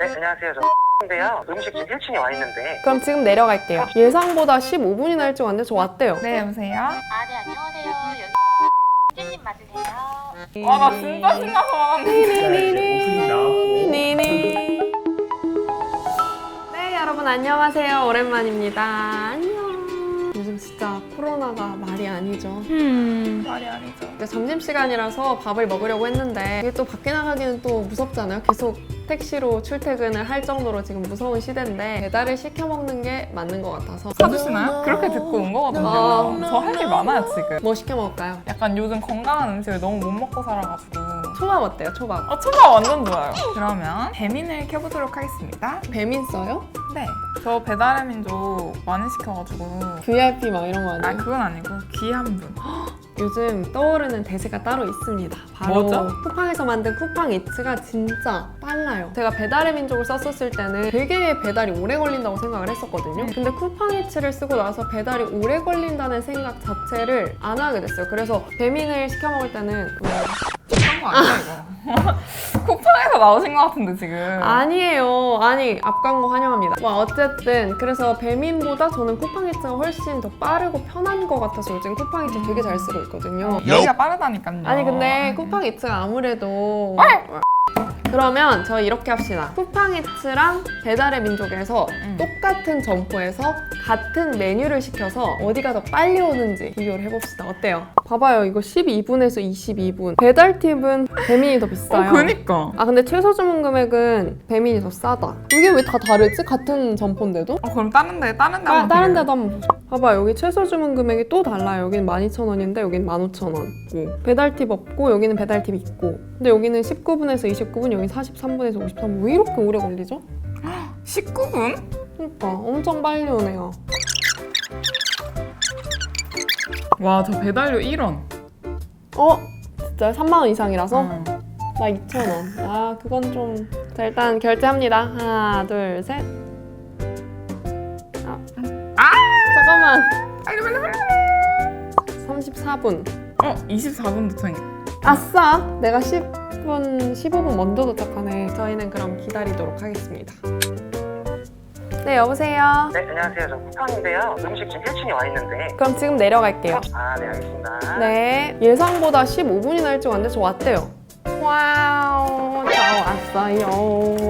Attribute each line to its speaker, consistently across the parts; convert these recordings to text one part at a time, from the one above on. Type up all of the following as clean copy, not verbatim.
Speaker 1: 네, 안녕하세요. 인데요. 음식 지금 1층에 와 있는데.
Speaker 2: 그럼 지금 내려갈게요. 예상보다 15분이나 일찍 왔는데 저 왔대요.
Speaker 3: 네, 여보세요?
Speaker 4: 네, 안녕하세요. 여기 님 맞으세요?
Speaker 3: 와, 나 진짜 신나서 왔는데.
Speaker 2: 네, 여러분 안녕하세요. 오랜만입니다. 안녕. 요즘 진짜 코로나가 말이 아니죠.
Speaker 3: 말이 아니죠.
Speaker 2: 그러니까 점심시간이라서 밥을 먹으려고 했는데 이게 또 밖에 나가기는 또 무섭잖아요. 계속 택시로 출퇴근을 할 정도로 지금 무서운 시대인데 배달을 시켜 먹는 게 맞는 것 같아서.
Speaker 3: 사주시나요? 그렇게 듣고 온 거거든요. 저 할 게 많아요, 지금.
Speaker 2: 뭐 시켜 먹을까요?
Speaker 3: 약간 요즘 건강한 음식을 너무 못 먹고 살아가지고.
Speaker 2: 초밥 어때요? 초밥.
Speaker 3: 초밥 완전 좋아요. 그러면 배민을 켜보도록 하겠습니다.
Speaker 2: 배민 써요?
Speaker 3: 네. 저 배달의 민족 많이 시켜가지고.
Speaker 2: VIP 막 이런 거
Speaker 3: 아,
Speaker 2: 아니에요?
Speaker 3: 그건 아니고 귀한 분.
Speaker 2: 요즘 떠오르는 대세가 따로 있습니다. 바로
Speaker 3: 뭐죠?
Speaker 2: 쿠팡에서 만든 쿠팡이츠가 진짜 빨라요. 제가 배달의 민족을 썼었을 때는 되게 배달이 오래 걸린다고 생각을 했었거든요. 근데 쿠팡이츠를 쓰고 나서 배달이 오래 걸린다는 생각 자체를 안 하게 됐어요. 그래서 배민을 시켜 먹을 때는
Speaker 3: 한 거 아니야, 이거? 쿠팡에서 나오신 것 같은데, 지금.
Speaker 2: 아니에요. 아니, 앞광고 환영합니다. 어쨌든 그래서 배민보다 저는 쿠팡이츠가 훨씬 더 빠르고 편한 것 같아서 요즘 쿠팡이츠 되게 잘 쓰고 있거든요.
Speaker 3: 여기가 빠르다니까요.
Speaker 2: 아니 근데 쿠팡이츠가 아무래도 그러면 저희 이렇게 합시다. 쿠팡이츠랑 배달의 민족에서 똑같은 점포에서 같은 메뉴를 시켜서 어디가 더 빨리 오는지 비교를 해봅시다. 어때요? 봐봐요. 이거 12분에서 22분. 배달 팁은 배민이 더 비싸요.
Speaker 3: 그니까.
Speaker 2: 아 근데 최소 주문 금액은 배민이 더 싸다. 이게 왜 다 다르지? 같은 점포인데도?
Speaker 3: 그럼 다른 데 한번
Speaker 2: 다른
Speaker 3: 비교해요.
Speaker 2: 데도 한번 보자. 봐봐 여기 최소 주문 금액이 또 달라요. 여기는 12,000원인데 여기는 15,000원. 배달팁 없고 여기는 배달팁 있고. 근데 여기는 19분에서 29분, 여기 43분에서 53분. 왜 이렇게 오래 걸리죠?
Speaker 3: 19분?
Speaker 2: 그러니까 엄청 빨리 오네요.
Speaker 3: 와, 저 배달료 1원.
Speaker 2: 진짜 3만 원 이상이라서?
Speaker 3: 응.
Speaker 2: 나 2,000원. 아 그건 좀... 자 일단 결제합니다. 하나 둘 셋. 잠깐만.
Speaker 3: 빨리.
Speaker 2: 34분.
Speaker 3: 24분 도착이.
Speaker 2: 아싸! 내가 15분 먼저 도착하네. 저희는 그럼 기다리도록 하겠습니다. 네, 여보세요?
Speaker 1: 네, 안녕하세요. 저 쿠팡인데요. 음식 지금 1층에 와 있는데.
Speaker 2: 그럼 지금 내려갈게요.
Speaker 1: 네, 알겠습니다.
Speaker 2: 네. 예상보다 15분이나 일찍 왔는데 저 왔대요. 와우, 저 왔어요.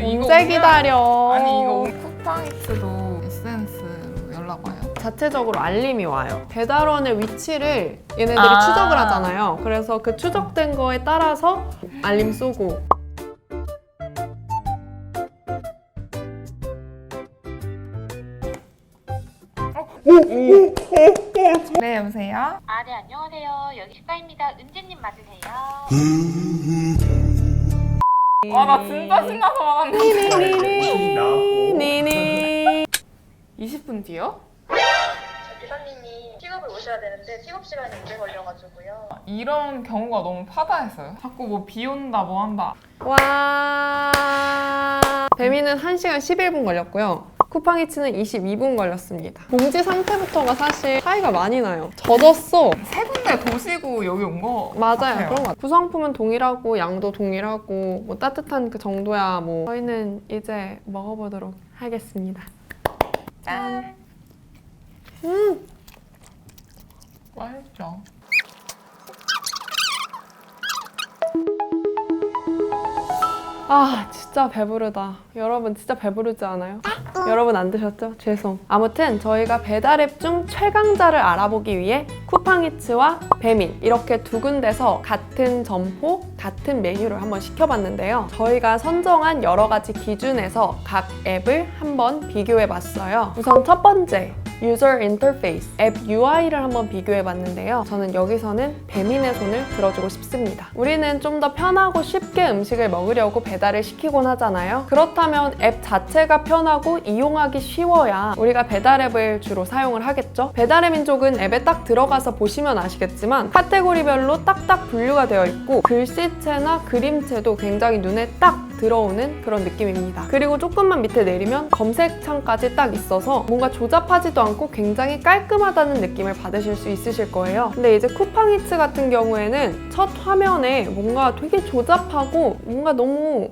Speaker 3: 이거
Speaker 2: 언제 기다려?
Speaker 3: 아니, 이거 쿠팡이츠도 SNS로 연락 와요?
Speaker 2: 자체적으로 알림이 와요. 배달원의 위치를 얘네들이
Speaker 3: 아.
Speaker 2: 추적을 하잖아요. 그래서 그 추적된 거에 따라서 알림 쏘고.
Speaker 3: 네, 여보세요?
Speaker 4: 네, 안녕하세요. 여기 식가입니다. 은재님 맞으세요?
Speaker 3: 와, 나 진짜 신나서 왔는데.
Speaker 2: 니니.
Speaker 3: 20분 뒤요?
Speaker 5: 기사님이 픽업을 오셔야 되는데 픽업 시간이 오래 걸려가지고요.
Speaker 3: 이런 경우가 너무 파다했어요. 자꾸 뭐 비 온다, 뭐 한다.
Speaker 2: 와. 배민은 1시간 11분 걸렸고요. 쿠팡이츠는 22분 걸렸습니다. 봉지 상태부터가 사실 차이가 많이 나요. 젖었어.
Speaker 3: 세 군데 도시고 여기 온 거
Speaker 2: 맞아요.
Speaker 3: 같아요.
Speaker 2: 그런 것 같아요. 구성품은 동일하고 양도 동일하고 뭐 따뜻한 그 정도야 뭐. 저희는 이제 먹어보도록 하겠습니다.
Speaker 3: 짠. 맛있죠?
Speaker 2: 아 진짜 배부르다. 여러분 진짜 배부르지 않아요? 여러분 안 드셨죠? 죄송. 아무튼 저희가 배달앱 중 최강자를 알아보기 위해 쿠팡이츠와 배민 이렇게 두 군데서 같은 점포, 같은 메뉴를 한번 시켜봤는데요. 저희가 선정한 여러 가지 기준에서 각 앱을 한번 비교해봤어요. 우선 첫 번째, 유저 인터페이스, 앱 UI를 한번 비교해봤는데요. 저는 여기서는 배민의 손을 들어주고 싶습니다. 우리는 좀 더 편하고 쉽게 음식을 먹으려고 배달을 시키곤 하잖아요. 그렇다면 앱 자체가 편하고 이용하기 쉬워야 우리가 배달 앱을 주로 사용을 하겠죠. 배달의 민족은 앱에 딱 들어가서 보시면 아시겠지만 카테고리별로 딱딱 분류가 되어 있고 글씨체나 그림체도 굉장히 눈에 딱 들어오는 그런 느낌입니다. 그리고 조금만 밑에 내리면 검색창까지 딱 있어서 뭔가 조잡하지도 않고 굉장히 깔끔하다는 느낌을 받으실 수 있으실 거예요. 근데 이제 쿠팡이츠 같은 경우에는 첫 화면에 뭔가 되게 조잡하고 뭔가 너무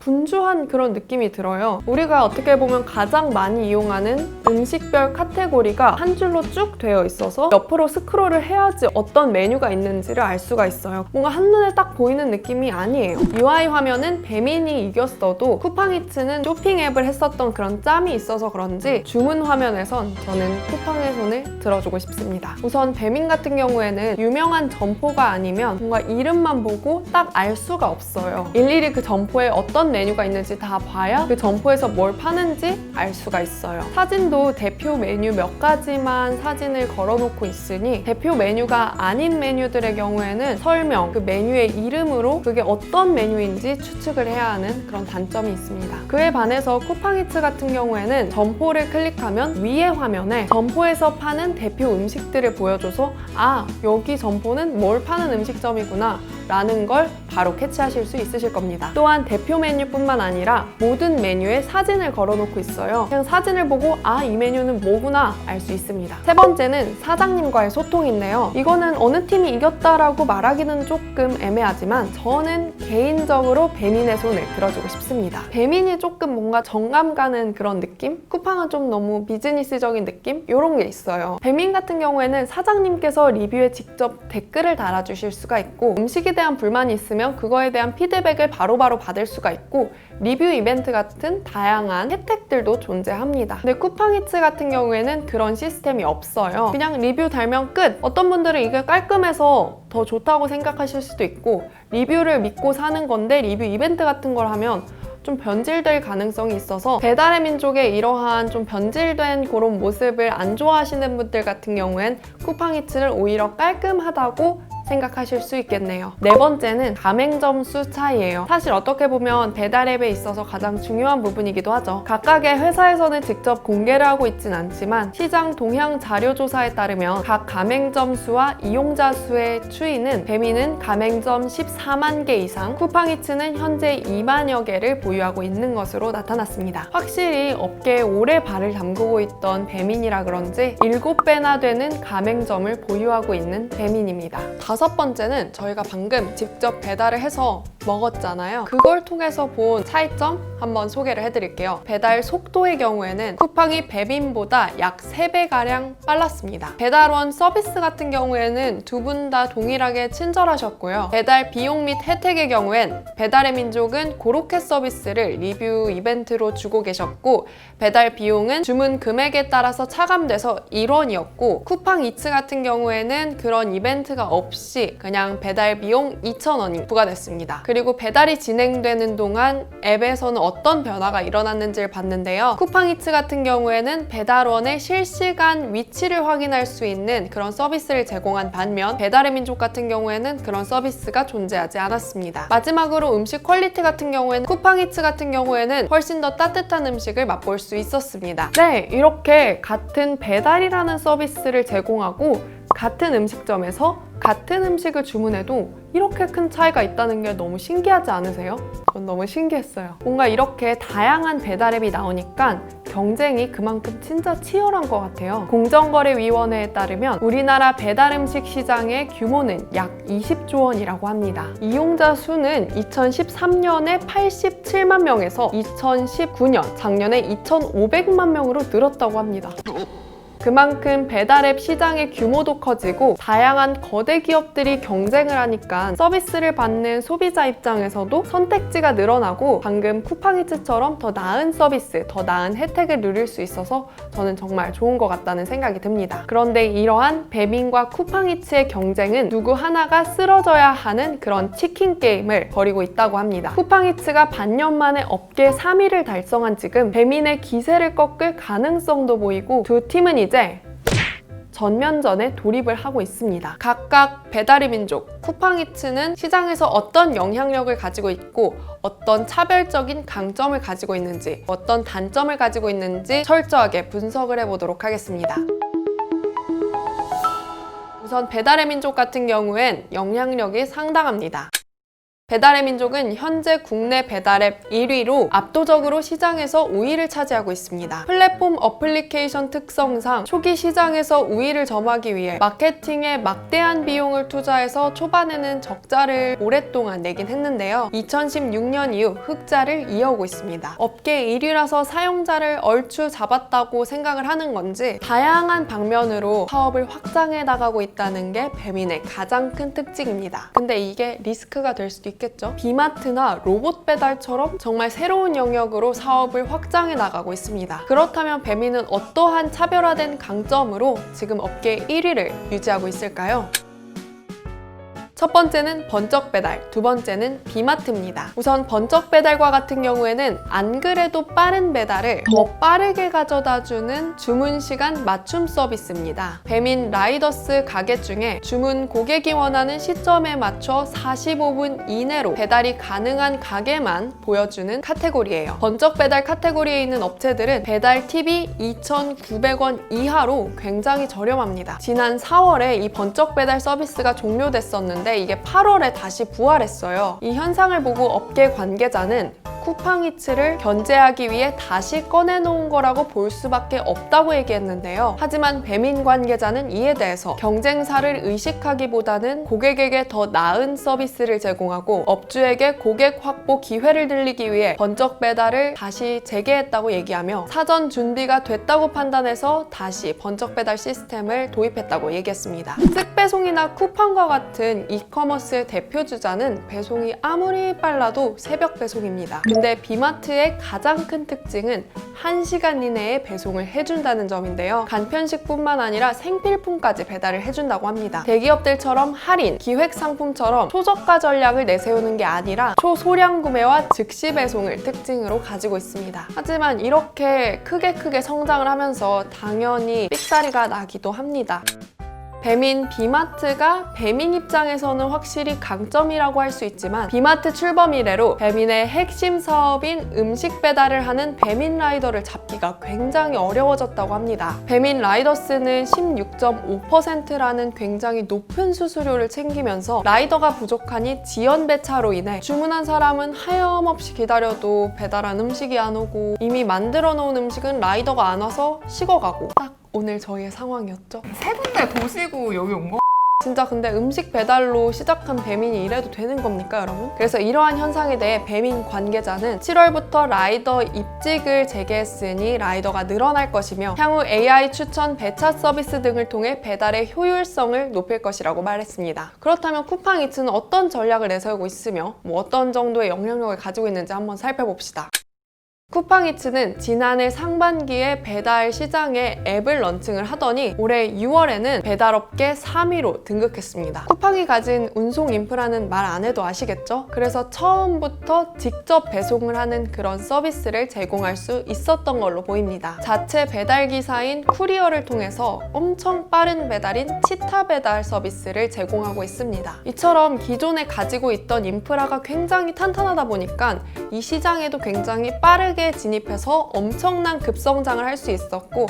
Speaker 2: 분주한 그런 느낌이 들어요. 우리가 어떻게 보면 가장 많이 이용하는 음식별 카테고리가 한 줄로 쭉 되어 있어서 옆으로 스크롤을 해야지 어떤 메뉴가 있는지를 알 수가 있어요. 뭔가 한눈에 딱 보이는 느낌이 아니에요. UI 화면은 배민이 이겼어도 쿠팡이츠는 쇼핑 앱을 했었던 그런 짬이 있어서 그런지 주문 화면에선 저는 쿠팡의 손을 들어주고 싶습니다. 우선 배민 같은 경우에는 유명한 점포가 아니면 뭔가 이름만 보고 딱 알 수가 없어요. 일일이 그 점포에 어떤 메뉴가 있는지 다 봐야 그 점포에서 뭘 파는지 알 수가 있어요. 사진도 대표 메뉴 몇 가지만 사진을 걸어놓고 있으니 대표 메뉴가 아닌 메뉴들의 경우에는 설명, 그 메뉴의 이름으로 그게 어떤 메뉴인지 추측을 해야 하는 그런 단점이 있습니다. 그에 반해서 쿠팡이츠 같은 경우에는 점포를 클릭하면 위에 화면에 점포에서 파는 대표 음식들을 보여줘서 아, 여기 점포는 뭘 파는 음식점이구나 라는 걸 바로 캐치하실 수 있으실 겁니다. 또한 대표 메뉴뿐만 아니라 모든 메뉴에 사진을 걸어놓고 있어요. 그냥 사진을 보고 아, 이 메뉴는 뭐구나 알 수 있습니다. 세 번째는 사장님과의 소통인데요. 이거는 어느 팀이 이겼다라고 말하기는 조금 애매하지만 저는 개인적으로 배민의 손을 들어주고 싶습니다. 배민이 조금 뭔가 정감 가는 그런 느낌? 쿠팡은 좀 너무 비즈니스적인 느낌? 이런 게 있어요. 배민 같은 경우에는 사장님께서 리뷰에 직접 댓글을 달아주실 수가 있고 음식에 대한 불만이 있으면 그거에 대한 피드백을 바로바로 받을 수가 있고 리뷰 이벤트 같은 다양한 혜택들도 존재합니다. 근데 쿠팡이츠 같은 경우에는 그런 시스템이 없어요. 그냥 리뷰 달면 끝! 어떤 분들은 이게 깔끔해서 더 좋다고 생각하실 수도 있고 리뷰를 믿고 사는 건데 리뷰 이벤트 같은 걸 하면 좀 변질될 가능성이 있어서 배달의 민족의 이러한 좀 변질된 그런 모습을 안 좋아하시는 분들 같은 경우엔 쿠팡이츠를 오히려 깔끔하다고 생각하실 수 있겠네요. 네 번째는 가맹점 수 차이예요. 사실 어떻게 보면 배달앱에 있어서 가장 중요한 부분이기도 하죠. 각각의 회사에서는 직접 공개를 하고 있진 않지만 시장 동향 자료조사에 따르면 각 가맹점 수와 이용자 수의 추이는 배민은 가맹점 14만 개 이상, 쿠팡이츠는 현재 2만여 개를 보유하고 있는 것으로 나타났습니다. 확실히 업계에 오래 발을 담그고 있던 배민이라 그런지 7배나 되는 가맹점을 보유하고 있는 배민입니다. 다섯 번째는 저희가 방금 직접 배달을 해서 먹었잖아요. 그걸 통해서 본 차이점 한번 소개를 해드릴게요. 배달 속도의 경우에는 쿠팡이 배민보다 약 3배가량 빨랐습니다. 배달원 서비스 같은 경우에는 두 분 다 동일하게 친절하셨고요. 배달 비용 및 혜택의 경우엔 배달의 민족은 고로케 서비스를 리뷰 이벤트로 주고 계셨고 배달 비용은 주문 금액에 따라서 차감돼서 1원이었고 쿠팡이츠 같은 경우에는 그런 이벤트가 없이 그냥 배달 비용 2,000원이 부과됐습니다. 그리고 배달이 진행되는 동안 앱에서는 어떤 변화가 일어났는지를 봤는데요. 쿠팡이츠 같은 경우에는 배달원의 실시간 위치를 확인할 수 있는 그런 서비스를 제공한 반면 배달의 민족 같은 경우에는 그런 서비스가 존재하지 않았습니다. 마지막으로 음식 퀄리티 같은 경우에는 쿠팡이츠 같은 경우에는 훨씬 더 따뜻한 음식을 맛볼 수 있었습니다. 네, 이렇게 같은 배달이라는 서비스를 제공하고 같은 음식점에서 같은 음식을 주문해도 이렇게 큰 차이가 있다는 게 너무 신기하지 않으세요? 전 너무 신기했어요. 뭔가 이렇게 다양한 배달앱이 나오니까 경쟁이 그만큼 진짜 치열한 것 같아요. 공정거래위원회에 따르면 우리나라 배달음식 시장의 규모는 약 20조 원이라고 합니다. 이용자 수는 2013년에 87만 명에서 2019년, 작년에 2,500만 명으로 늘었다고 합니다. 그만큼 배달앱 시장의 규모도 커지고 다양한 거대 기업들이 경쟁을 하니까 서비스를 받는 소비자 입장에서도 선택지가 늘어나고 방금 쿠팡이츠처럼 더 나은 서비스, 더 나은 혜택을 누릴 수 있어서 저는 정말 좋은 것 같다는 생각이 듭니다. 그런데 이러한 배민과 쿠팡이츠의 경쟁은 누구 하나가 쓰러져야 하는 그런 치킨 게임을 벌이고 있다고 합니다. 쿠팡이츠가 반년 만에 업계 3위를 달성한 지금 배민의 기세를 꺾을 가능성도 보이고 두 팀은 이제 전면전에 돌입을 하고 있습니다. 각각 배달의 민족, 쿠팡이츠는 시장에서 어떤 영향력을 가지고 있고 어떤 차별적인 강점을 가지고 있는지 어떤 단점을 가지고 있는지 철저하게 분석을 해보도록 하겠습니다. 우선 배달의 민족 같은 경우엔 영향력이 상당합니다. 배달의 민족은 현재 국내 배달앱 1위로 압도적으로 시장에서 우위를 차지하고 있습니다. 플랫폼 어플리케이션 특성상 초기 시장에서 우위를 점하기 위해 마케팅에 막대한 비용을 투자해서 초반에는 적자를 오랫동안 내긴 했는데요. 2016년 이후 흑자를 이어오고 있습니다. 업계 1위라서 사용자를 얼추 잡았다고 생각을 하는 건지 다양한 방면으로 사업을 확장해 나가고 있다는 게 배민의 가장 큰 특징입니다. 근데 이게 리스크가 될 수도 있겠죠. 비마트나 로봇 배달처럼 정말 새로운 영역으로 사업을 확장해 나가고 있습니다. 그렇다면 배민은 어떠한 차별화된 강점으로 지금 업계 1위를 유지하고 있을까요? 첫 번째는 번쩍 배달, 두 번째는 비마트입니다. 우선 번쩍 배달과 같은 경우에는 안 그래도 빠른 배달을 더 빠르게 가져다주는 주문 시간 맞춤 서비스입니다. 배민 라이더스 가게 중에 주문 고객이 원하는 시점에 맞춰 45분 이내로 배달이 가능한 가게만 보여주는 카테고리예요. 번쩍 배달 카테고리에 있는 업체들은 배달 팁이 2,900원 이하로 굉장히 저렴합니다. 지난 4월에 이 번쩍 배달 서비스가 종료됐었는데 이게 8월에 다시 부활했어요. 이 현상을 보고 업계 관계자는 쿠팡이츠를 견제하기 위해 다시 꺼내놓은 거라고 볼 수밖에 없다고 얘기했는데요. 하지만 배민 관계자는 이에 대해서 경쟁사를 의식하기보다는 고객에게 더 나은 서비스를 제공하고 업주에게 고객 확보 기회를 늘리기 위해 번쩍 배달을 다시 재개했다고 얘기하며 사전 준비가 됐다고 판단해서 다시 번쩍 배달 시스템을 도입했다고 얘기했습니다. 쓱배송이나 쿠팡과 같은 이커머스의 대표주자는 배송이 아무리 빨라도 새벽 배송입니다. 근데 비마트의 가장 큰 특징은 1시간 이내에 배송을 해준다는 점인데요. 간편식뿐만 아니라 생필품까지 배달을 해준다고 합니다. 대기업들처럼 할인, 기획 상품처럼 초저가 전략을 내세우는 게 아니라 초소량 구매와 즉시 배송을 특징으로 가지고 있습니다. 하지만 이렇게 크게 성장을 하면서 당연히 삑사리가 나기도 합니다. 배민 비마트가 배민 입장에서는 확실히 강점이라고 할 수 있지만 비마트 출범 이래로 배민의 핵심 사업인 음식 배달을 하는 배민 라이더를 잡기가 굉장히 어려워졌다고 합니다. 배민 라이더스는 16.5%라는 굉장히 높은 수수료를 챙기면서 라이더가 부족하니 지연 배차로 인해 주문한 사람은 하염없이 기다려도 배달한 음식이 안 오고 이미 만들어 놓은 음식은 라이더가 안 와서 식어가고 딱 오늘 저희의 상황이었죠.
Speaker 3: 세 군데 도시고 여기 온 거?
Speaker 2: 진짜 근데 음식 배달로 시작한 배민이 이래도 되는 겁니까, 여러분? 그래서 이러한 현상에 대해 배민 관계자는 7월부터 라이더 입직을 재개했으니 라이더가 늘어날 것이며 향후 AI 추천 배차 서비스 등을 통해 배달의 효율성을 높일 것이라고 말했습니다. 그렇다면 쿠팡이츠는 어떤 전략을 내세우고 있으며 어떤 정도의 영향력을 가지고 있는지 한번 살펴봅시다. 쿠팡이츠는 지난해 상반기에 배달 시장에 앱을 런칭을 하더니 올해 6월에는 배달업계 3위로 등극했습니다. 쿠팡이 가진 운송 인프라는 말 안 해도 아시겠죠? 그래서 처음부터 직접 배송을 하는 그런 서비스를 제공할 수 있었던 걸로 보입니다. 자체 배달 기사인 쿠리어를 통해서 엄청 빠른 배달인 치타 배달 서비스를 제공하고 있습니다. 이처럼 기존에 가지고 있던 인프라가 굉장히 탄탄하다 보니까 이 시장에도 굉장히 빠르게 진입해서 엄청난 급성장을 할 수 있었고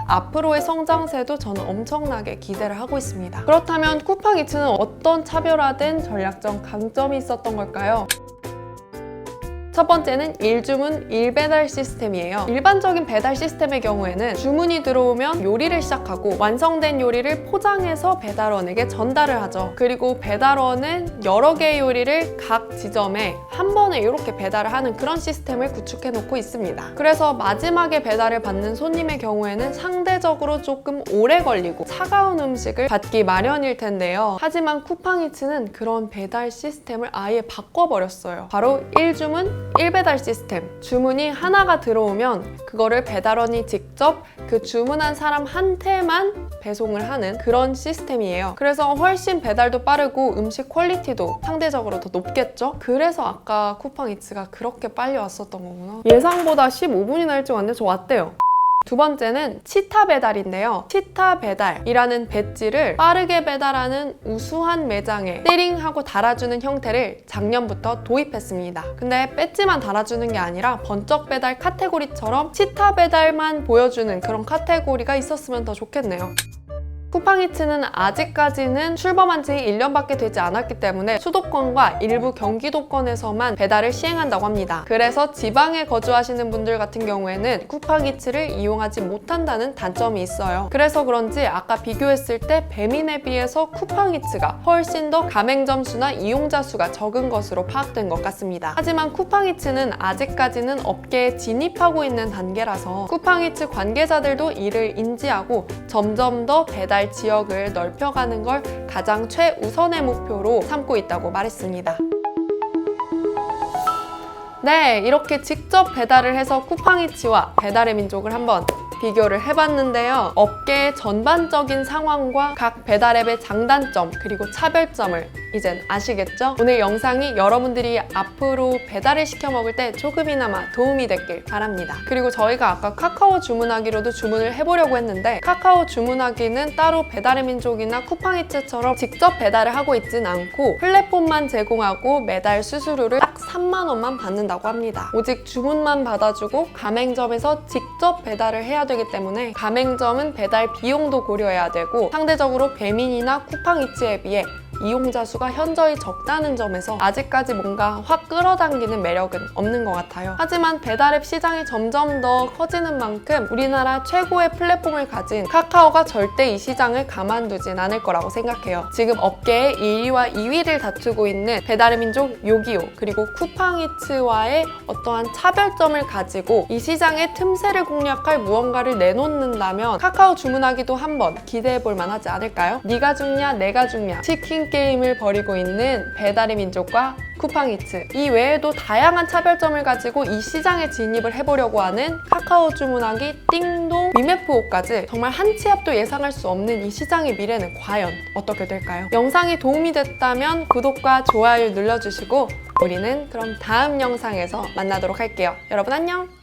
Speaker 2: 앞으로의 성장세도 저는 엄청나게 기대를 하고 있습니다. 그렇다면 쿠팡이츠는 어떤 차별화된 전략적 강점이 있었던 걸까요? 첫 번째는 1주문 1배달 시스템이에요. 일반적인 배달 시스템의 경우에는 주문이 들어오면 요리를 시작하고 완성된 요리를 포장해서 배달원에게 전달을 하죠. 그리고 배달원은 여러 개의 요리를 각 지점에 한 번에 이렇게 배달을 하는 그런 시스템을 구축해 놓고 있습니다. 그래서 마지막에 배달을 받는 손님의 경우에는 상대적으로 조금 오래 걸리고 차가운 음식을 받기 마련일 텐데요. 하지만 쿠팡이츠는 그런 배달 시스템을 아예 바꿔버렸어요. 바로 1주문 1배달 시스템. 주문이 하나가 들어오면 그거를 배달원이 직접 그 주문한 사람한테만 배송을 하는 그런 시스템이에요. 그래서 훨씬 배달도 빠르고 음식 퀄리티도 상대적으로 더 높겠죠? 그래서 아까 쿠팡이츠가 그렇게 빨리 왔었던 거구나. 예상보다 15분이나 일찍 왔는데 저 왔대요. 두 번째는 치타 배달인데요. 치타 배달이라는 배지를 빠르게 배달하는 우수한 매장에 띠링하고 달아주는 형태를 작년부터 도입했습니다. 근데 배지만 달아주는 게 아니라 번쩍 배달 카테고리처럼 치타 배달만 보여주는 그런 카테고리가 있었으면 더 좋겠네요. 쿠팡이츠는 아직까지는 출범한 지 1년밖에 되지 않았기 때문에 수도권과 일부 경기도권에서만 배달을 시행한다고 합니다. 그래서 지방에 거주하시는 분들 같은 경우에는 쿠팡이츠를 이용하지 못한다는 단점이 있어요. 그래서 그런지 아까 비교했을 때 배민에 비해서 쿠팡이츠가 훨씬 더 가맹점 수나 이용자 수가 적은 것으로 파악된 것 같습니다. 하지만 쿠팡이츠는 아직까지는 업계에 진입하고 있는 단계라서 쿠팡이츠 관계자들도 이를 인지하고 점점 더 배달 지역을 넓혀가는 걸 가장 최우선의 목표로 삼고 있다고 말했습니다. 네, 이렇게 직접 배달을 해서 쿠팡이츠와 배달의 민족을 한번 비교를 해봤는데요. 업계의 전반적인 상황과 각 배달앱의 장단점 그리고 차별점을 이젠 아시겠죠? 오늘 영상이 여러분들이 앞으로 배달을 시켜 먹을 때 조금이나마 도움이 됐길 바랍니다. 그리고 저희가 아까 카카오 주문하기로도 주문을 해보려고 했는데 카카오 주문하기는 따로 배달의 민족이나 쿠팡이츠처럼 직접 배달을 하고 있진 않고 플랫폼만 제공하고 매달 수수료를 딱 3만 원만 받는다고 합니다. 오직 주문만 받아주고 가맹점에서 직접 배달을 해야 되기 때문에 가맹점은 배달 비용도 고려해야 되고 상대적으로 배민이나 쿠팡이츠에 비해 이용자 수가 현저히 적다는 점에서 아직까지 뭔가 확 끌어당기는 매력은 없는 것 같아요. 하지만 배달앱 시장이 점점 더 커지는 만큼 우리나라 최고의 플랫폼을 가진 카카오가 절대 이 시장을 가만두진 않을 거라고 생각해요. 지금 업계의 1위와 2위를 다투고 있는 배달의 민족, 요기요, 그리고 쿠팡이츠와의 어떠한 차별점을 가지고 이 시장의 틈새를 공략할 무언가를 내놓는다면 카카오 주문하기도 한번 기대해볼 만하지 않을까요? 네가 죽냐 내가 죽냐 치킨 게임을 벌이고 있는 배달의 민족과 쿠팡이츠, 이 외에도 다양한 차별점을 가지고 이 시장에 진입을 해보려고 하는 카카오 주문하기, 띵동, 위메프호까지 정말 한 치 앞도 예상할 수 없는 이 시장의 미래는 과연 어떻게 될까요? 영상이 도움이 됐다면 구독과 좋아요 눌러주시고 우리는 그럼 다음 영상에서 만나도록 할게요. 여러분 안녕!